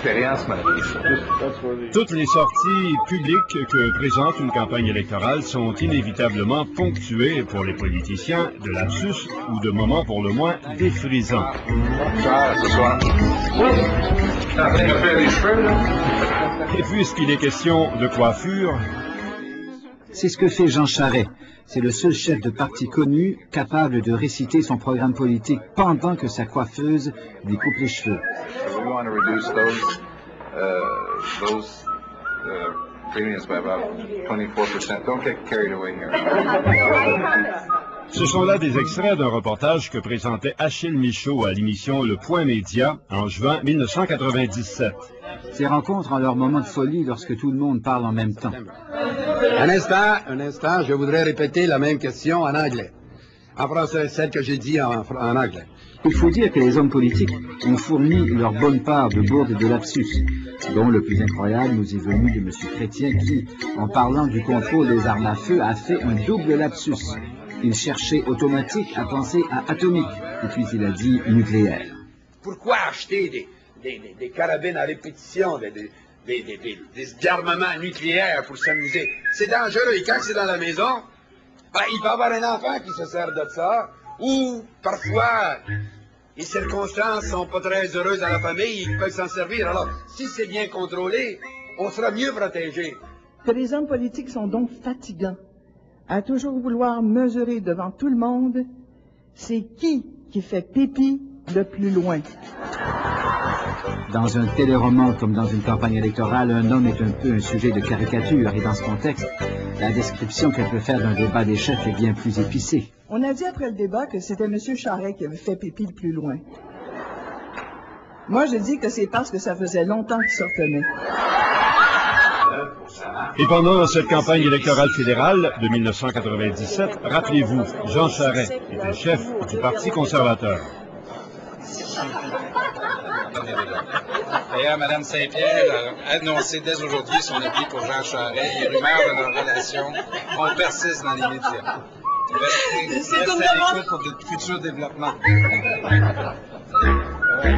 expérience m'a appris ça. Toutes les sorties publiques que présente une campagne électorale sont inévitablement ponctuées pour les politiciens de lapsus ou de moments pour le moins défrisants. Ce soir. Après, il a fait les cheveux, là. Et puisqu'il est question de coiffure, c'est ce que fait Jean Charest. C'est le seul chef de parti connu capable de réciter son programme politique pendant que sa coiffeuse lui coupe les cheveux. We want to reduce those premiums by about 24%. Don't get carried away here. ce sont là des extraits d'un reportage que présentait Achille Michaud à l'émission Le Point Média en juin 1997. Ces rencontres ont leur moment de folie lorsque tout le monde parle en même temps. Un instant, je voudrais répéter la même question en anglais. En français, celle que j'ai dit en anglais. Il faut dire que les hommes politiques ont fourni leur bonne part de bourdes et de lapsus, dont le plus incroyable nous est venu de M. Chrétien qui, en parlant du contrôle des armes à feu, a fait un double lapsus. Il cherchait automatique à penser à atomique, et puis il a dit nucléaire. Pourquoi acheter des carabines à répétition, des armements nucléaires pour s'amuser? C'est dangereux, et quand c'est dans la maison, il peut y avoir un enfant qui se sert de ça, ou parfois les circonstances sont pas très heureuses à la famille, ils peuvent s'en servir. Alors, si c'est bien contrôlé, on sera mieux protégé. Que les hommes politiques sont donc fatigants, à toujours vouloir mesurer devant tout le monde, c'est qui fait pipi le plus loin. Dans un téléroman comme dans une campagne électorale, un homme est un peu un sujet de caricature, et dans ce contexte, la description qu'elle peut faire d'un débat des chefs est bien plus épicée. On a dit après le débat que c'était M. Charest qui avait fait pipi le plus loin. Moi, je dis que c'est parce que ça faisait longtemps qu'il se retenait. Et pendant cette campagne électorale fédérale de 1997, rappelez-vous, Jean Charest était chef du Parti conservateur. D'ailleurs, Mme Saint-Pierre a annoncé dès aujourd'hui son appui pour Jean Charest. Les rumeurs de leur relation, on persiste dans les médias. Restez à l'écoute pour de futurs développements. Ouais.